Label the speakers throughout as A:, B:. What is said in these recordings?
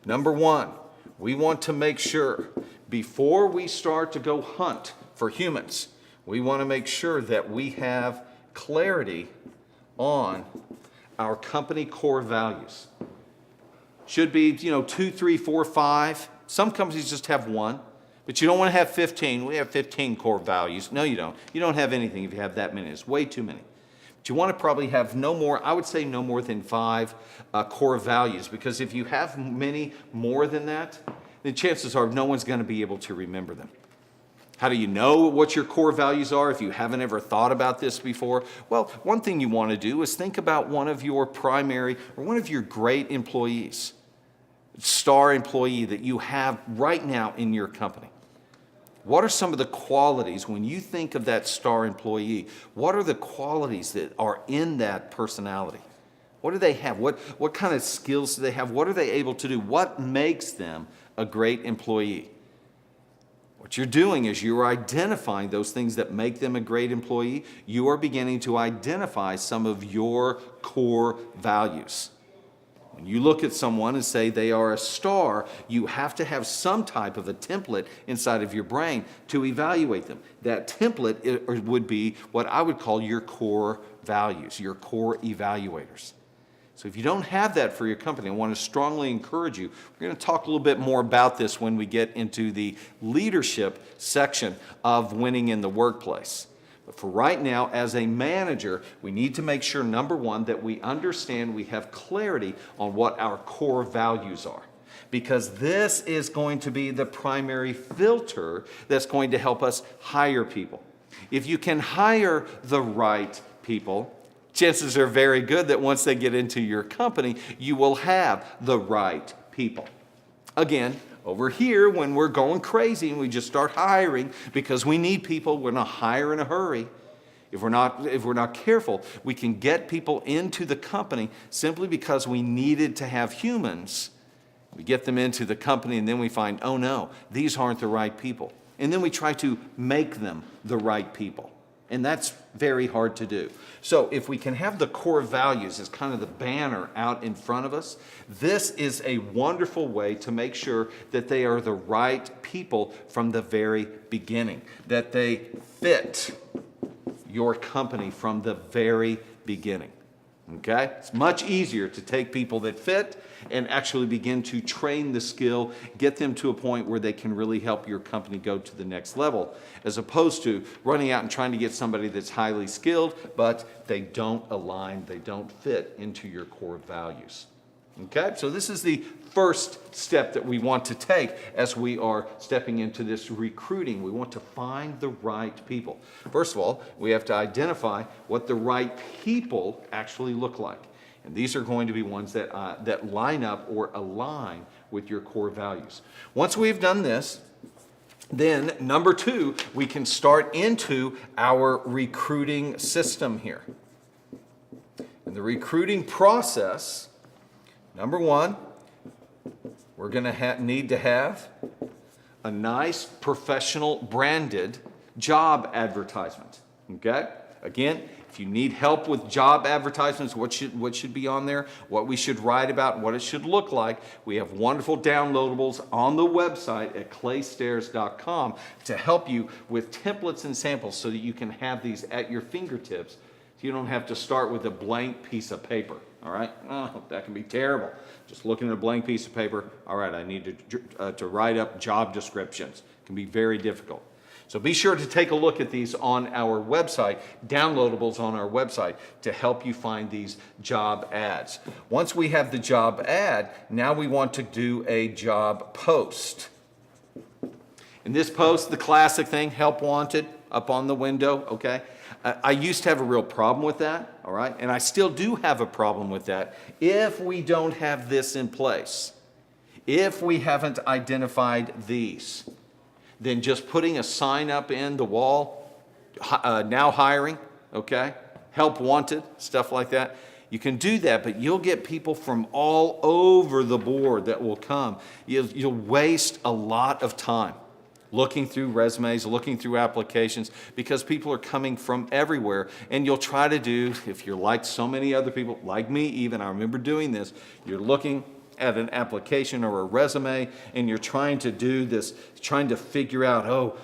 A: Number one, we want to make sure before we start to go hunt for humans, we want to make sure that we have clarity on our company core values. Should be, 2, 3, 4, 5. Some companies just have one, but you don't want to have 15. We have 15 core values. No, you don't. You don't have anything if you have that many. It's way too many. But you want to probably have no more, I would say no more than 5 core values, because if you have many more than that, then chances are no one's going to be able to remember them. How do you know what your core values are if you haven't ever thought about this before? Well, one thing you want to do is think about one of your primary or one of your great employees, star employee that you have right now in your company. What are some of the qualities, when you think of that star employee, what are the qualities that are in that personality? What do they have? What kind of skills do they have? What are they able to do? What makes them a great employee? What you're doing is you're identifying those things that make them a great employee. You are beginning to identify some of your core values. When you look at someone and say they are a star, you have to have some type of a template inside of your brain to evaluate them. That template would be what I would call your core values, your core evaluators. So if you don't have that for your company, I want to strongly encourage you. We're going to talk a little bit more about this when we get into the leadership section of winning in the workplace. But for right now, as a manager, we need to make sure, number one, that we understand, we have clarity on what our core values are. Because this is going to be the primary filter that's going to help us hire people. If you can hire the right people, chances are very good that once they get into your company, you will have the right people. Again, over here, when we're going crazy and we just start hiring because we need people, we're not hire in a hurry. If we're not careful, we can get people into the company simply because we needed to have humans. We get them into the company and then we find, oh no, these aren't the right people. And then we try to make them the right people. And that's very hard to do. So if we can have the core values as kind of the banner out in front of us, this is a wonderful way to make sure that they are the right people from the very beginning, that they fit your company from the very beginning. Okay? It's much easier to take people that fit and actually begin to train the skill, get them to a point where they can really help your company go to the next level, as opposed to running out and trying to get somebody that's highly skilled, but they don't align, they don't fit into your core values. Okay? So this is the first step that we want to take as we are stepping into this recruiting. We want to find the right people. First of all, we have to identify what the right people actually look like. And these are going to be ones that line up or align with your core values. Once we've done this, then number two, we can start into our recruiting system here. In the recruiting process, number one, we're going to need to have a nice, professional, branded job advertisement. Okay? Again, if you need help with job advertisements, what should be on there, what we should write about, what it should look like, we have wonderful downloadables on the website at claystaires.com to help you with templates and samples so that you can have these at your fingertips. You don't have to start with a blank piece of paper, all right? Oh, that can be terrible. Just looking at a blank piece of paper, all right, I need to write up job descriptions. It can be very difficult. So be sure to take a look at these on our website, downloadables on our website, to help you find these job ads. Once we have the job ad, now we want to do a job post. In this post, the classic thing, help wanted, up on the window, okay? I used to have a real problem with that, all right? And I still do have a problem with that if we don't have this in place. If we haven't identified these, then just putting a sign up in the wall, now hiring, okay? Help wanted, stuff like that. You can do that, but you'll get people from all over the board that will come. You'll waste a lot of time looking through resumes, looking through applications, because people are coming from everywhere. And you'll try to do, if you're like so many other people, like me even, I remember doing this, you're looking at an application or a resume and you're trying to do this, trying to figure out,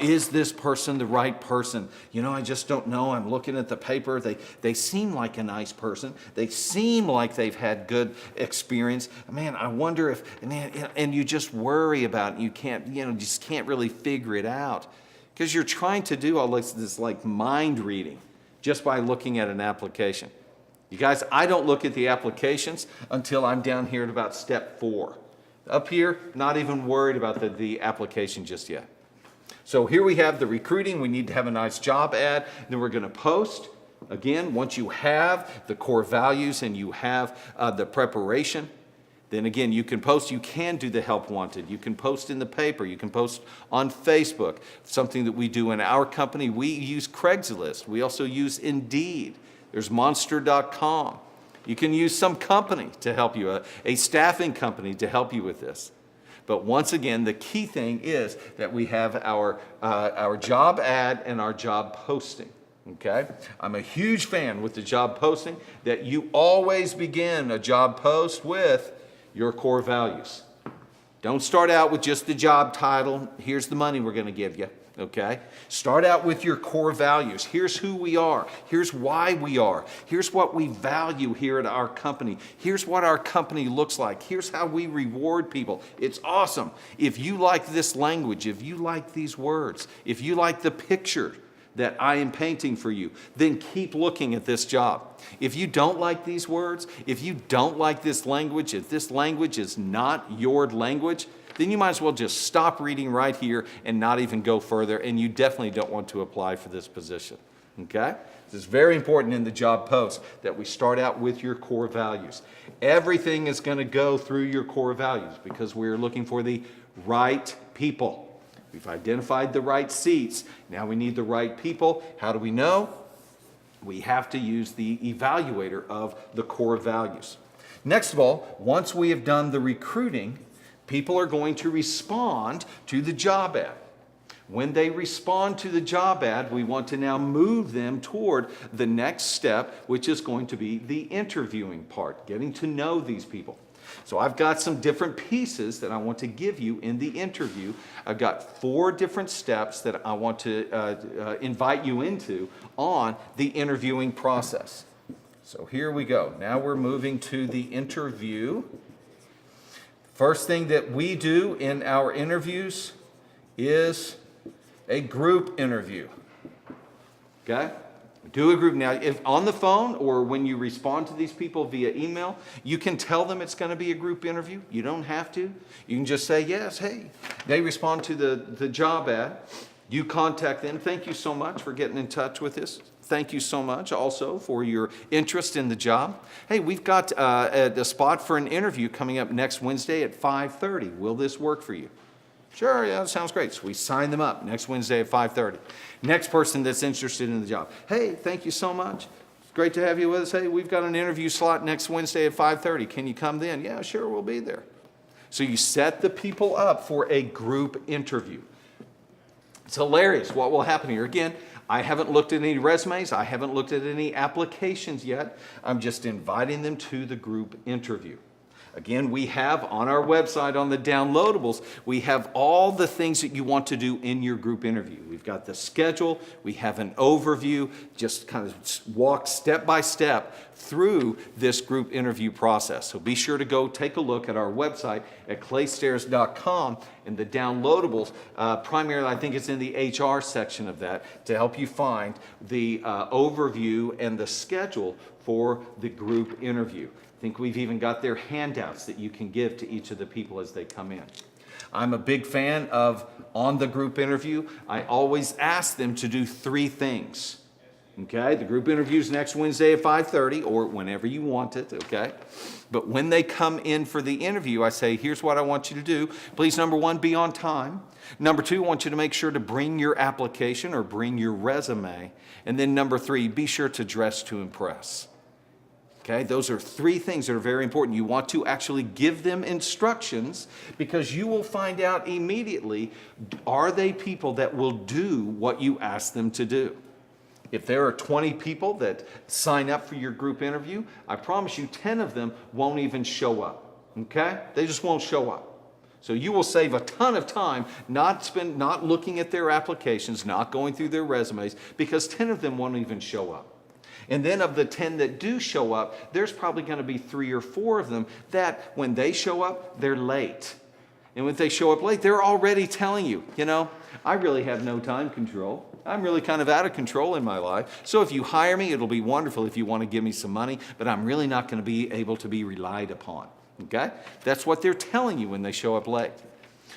A: is this person the right person? I just don't know. I'm looking at the paper. They seem like a nice person. They seem like they've had good experience. Man, I wonder if, and you just worry about it. You can't, just can't really figure it out because you're trying to do all this like mind reading just by looking at an application. You guys, I don't look at the applications until I'm down here at about step 4. Up here, not even worried about the application just yet. So here we have the recruiting. We need to have a nice job ad. Then we're going to post. Again, once you have the core values and you have the preparation, then again, you can post. You can do the help wanted. You can post in the paper. You can post on Facebook. Something that we do in our company, we use Craigslist. We also use Indeed. There's monster.com. You can use some company to help you, a staffing company to help you with this. But once again, the key thing is that we have our job ad and our job posting. Okay? I'm a huge fan with the job posting that you always begin a job post with your core values. Don't start out with just the job title. Here's the money we're going to give you. Okay? Start out with your core values. Here's who we are. Here's why we are. Here's what we value here at our company. Here's what our company looks like. Here's how we reward people. It's awesome. If you like this language, if you like these words, if you like the picture that I am painting for you, then keep looking at this job. If you don't like these words, if you don't like this language, if this language is not your language, then you might as well just stop reading right here and not even go further, and you definitely don't want to apply for this position, okay? This is very important in the job post that we start out with your core values. Everything is going to go through your core values because we're looking for the right people. We've identified the right seats. Now we need the right people. How do we know? We have to use the evaluator of the core values. Next of all, once we have done the recruiting, people are going to respond to the job ad. When they respond to the job ad, we want to now move them toward the next step, which is going to be the interviewing part, getting to know these people. So I've got some different pieces that I want to give you in the interview. I've got 4 different steps that I want to invite you into on the interviewing process. So here we go. Now we're moving to the interview. First thing that we do in our interviews is a group interview. Okay? Do a group. Now, if on the phone or when you respond to these people via email, you can tell them it's going to be a group interview. You don't have to. You can just say, yes, hey. They respond to the job ad. You contact them. Thank you so much for getting in touch with us. Thank you so much also for your interest in the job. Hey, we've got a spot for an interview coming up next Wednesday at 5:30. Will this work for you? Sure, yeah, that sounds great. So we sign them up next Wednesday at 5:30. Next person that's interested in the job. Hey, thank you so much. It's great to have you with us. Hey, we've got an interview slot next Wednesday at 5:30. Can you come then? Yeah, sure, we'll be there. So you set the people up for a group interview. It's hilarious what will happen here. Again, I haven't looked at any resumes. I haven't looked at any applications yet. I'm just inviting them to the group interview. Again, we have on our website, on the downloadables, we have all the things that you want to do in your group interview. We've got the schedule, we have an overview, just kind of walk step by step through this group interview process. So be sure to go take a look at our website at claystairs.com and the downloadables. Primarily, I think it's in the HR section of that to help you find the overview and the schedule for the group interview. I think we've even got their handouts that you can give to each of the people as they come in. I'm a big fan of, on the group interview, I always ask them to do 3 things. Okay, the group interview is next Wednesday at 5:30 or whenever you want it, okay? But when they come in for the interview, I say, here's what I want you to do. Please, number 1, be on time. Number 2, I want you to make sure to bring your application or bring your resume. And then number 3, be sure to dress to impress. Okay, those are 3 things that are very important. You want to actually give them instructions because you will find out immediately, are they people that will do what you ask them to do? If there are 20 people that sign up for your group interview, I promise you 10 of them won't even show up. Okay? They just won't show up. So you will save a ton of time not looking at their applications, not going through their resumes, because 10 of them won't even show up. And then of the 10 that do show up, there's probably going to be 3 or 4 of them that when they show up, they're late. And when they show up late, they're already telling you, I really have no time control. I'm really kind of out of control in my life. So if you hire me, it'll be wonderful if you want to give me some money, but I'm really not going to be able to be relied upon. Okay? That's what they're telling you when they show up late.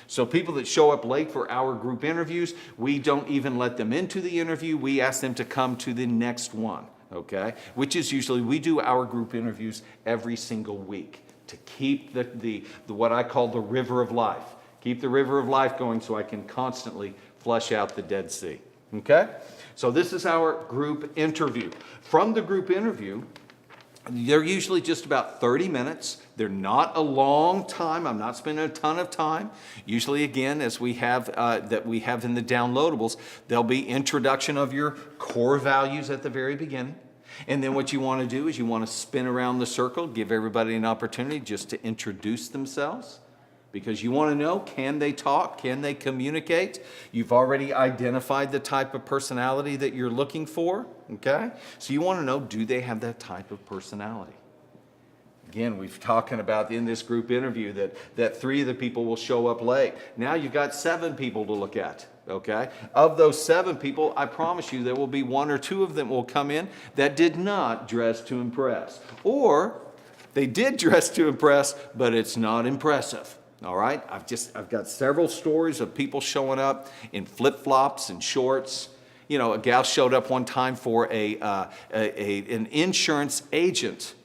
A: So people that show up late for our group interviews, we don't even let them into the interview. We ask them to come to the next one. Okay? Which is usually, we do our group interviews every single week to keep the what I call the river of life. Keep the river of life going so I can constantly flush out the Dead Sea. Okay? So this is our group interview. From the group interview, they're usually just about 30 minutes. They're not a long time. I'm not spending a ton of time. Usually, again, as we have in the downloadables, there'll be introduction of your core values at the very beginning. And then what you want to do is you want to spin around the circle, give everybody an opportunity just to introduce themselves. Because you want to know, can they talk? Can they communicate? You've already identified the type of personality that you're looking for, okay? So you want to know, do they have that type of personality? Again, we've talking about in this group interview that 3 of the people will show up late. Now you've got 7 people to look at, okay? Of those 7 people, I promise you there will be 1 or 2 of them will come in that did not dress to impress. Or they did dress to impress, but it's not impressive. All right, I've got several stories of people showing up in flip-flops and shorts. A gal showed up one time for an insurance agent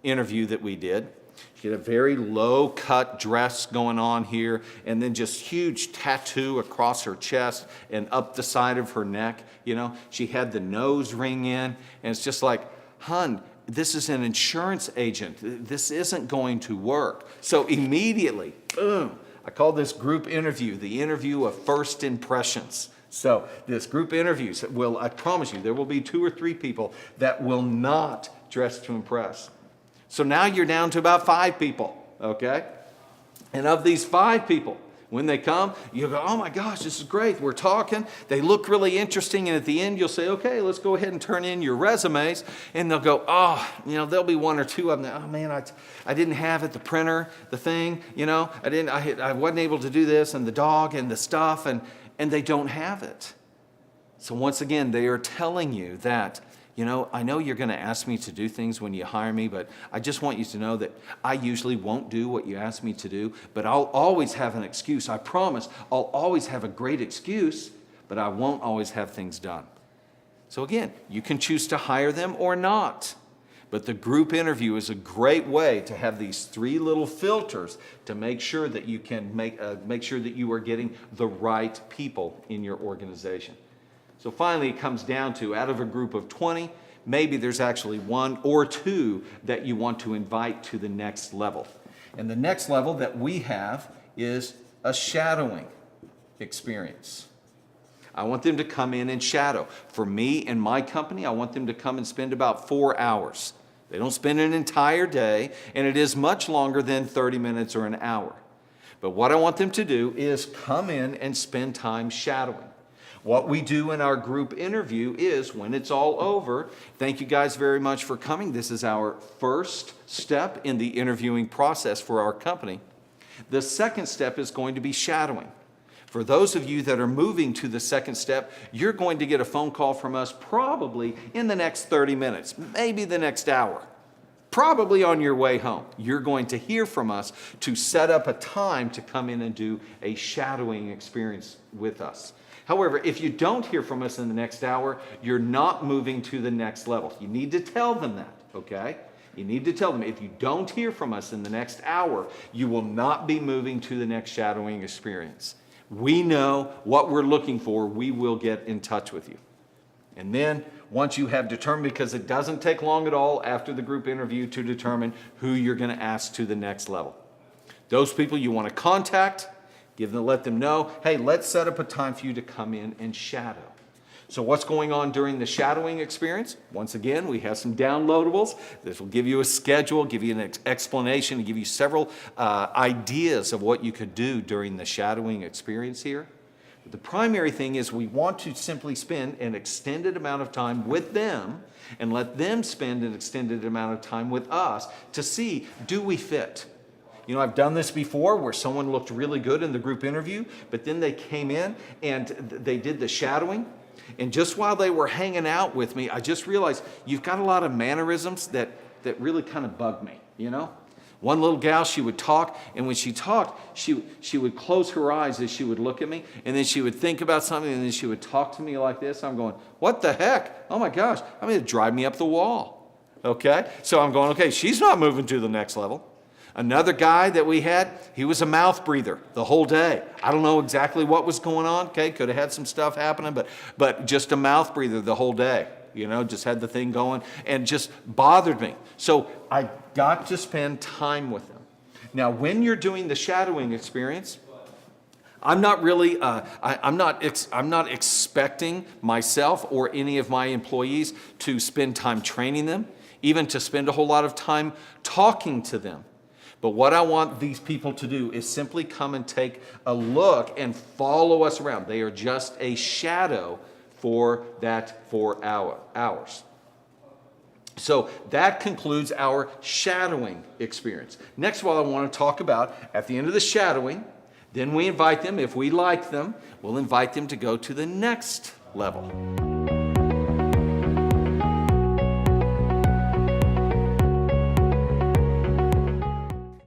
A: interview that we did. She had a very low-cut dress going on here, and then just huge tattoo across her chest and up the side of her neck. She had the nose ring in, and it's just like, hun, this is an insurance agent. This isn't going to work. So immediately, boom, I call this group interview the interview of first impressions. So this group interviews I promise you, there will be 2 or 3 people that will not dress to impress. So now you're down to about 5 people, okay? And of these 5 people, when they come, you'll go, oh my gosh, this is great. We're talking. They look really interesting. And at the end, you'll say, okay, let's go ahead and turn in your resumes. And they'll go, there'll be 1 or 2 of them. Oh man, I didn't have it, the printer, the thing, I wasn't able to do this and the dog and the stuff and they don't have it. So once again, they are telling you that, I know you're going to ask me to do things when you hire me, but I just want you to know that I usually won't do what you ask me to do, but I'll always have an excuse. I promise I'll always have a great excuse, but I won't always have things done. So again, you can choose to hire them or not. But the group interview is a great way to have these 3 little filters to make sure that you can make sure that you are getting the right people in your organization. So finally, it comes down to, out of a group of 20, maybe there's actually 1 or 2 that you want to invite to the next level. And the next level that we have is a shadowing experience. I want them to come in and shadow. For me and my company, I want them to come and spend about 4 hours. They don't spend an entire day, and it is much longer than 30 minutes or an hour. But what I want them to do is come in and spend time shadowing. What we do in our group interview is, when it's all over, thank you guys very much for coming. This is our first step in the interviewing process for our company. The second step is going to be shadowing. For those of you that are moving to the second step, you're going to get a phone call from us probably in the next 30 minutes, maybe the next hour. Probably on your way home. You're going to hear from us to set up a time to come in and do a shadowing experience with us. However, if you don't hear from us in the next hour, you're not moving to the next level. You need to tell them that, okay? You need to tell them, if you don't hear from us in the next hour, you will not be moving to the next shadowing experience. We know what we're looking for. We will get in touch with you. And then, once you have determined, because it doesn't take long at all after the group interview to determine who you're going to ask to the next level. Those people you want to contact, let them know, hey, let's set up a time for you to come in and shadow. So what's going on during the shadowing experience? Once again, we have some downloadables. This will give you a schedule, give you an explanation, give you several ideas of what you could do during the shadowing experience here. But the primary thing is we want to simply spend an extended amount of time with them and let them spend an extended amount of time with us to see, do we fit? You know, I've done this before where someone looked really good in the group interview, but then they came in and they did the shadowing. And just while they were hanging out with me, I just realized you've got a lot of mannerisms that really kind of bug me, you know? One little gal, she would talk, and when she talked, she would close her eyes as she would look at me, and then she would think about something, and then she would talk to me like this. I'm going, what the heck? Oh my gosh, I mean, it'd drive me up the wall, okay? So I'm going, okay, she's not moving to the next level. Another guy that we had, he was a mouth breather the whole day. I don't know exactly what was going on, okay? Could have had some stuff happening, but just a mouth breather the whole day. You know, just had the thing going and just bothered me. So I got to spend time with them. Now, when you're doing the shadowing experience, I'm not really, I'm not expecting myself or any of my employees to spend time training them, even to spend a whole lot of time talking to them. But what I want these people to do is simply come and take a look and follow us around. They are just a shadow for that 4 hours. So that concludes our shadowing experience. Next of all, I want to talk about at the end of the shadowing, then we invite them, if we like them, we'll invite them to go to the next level.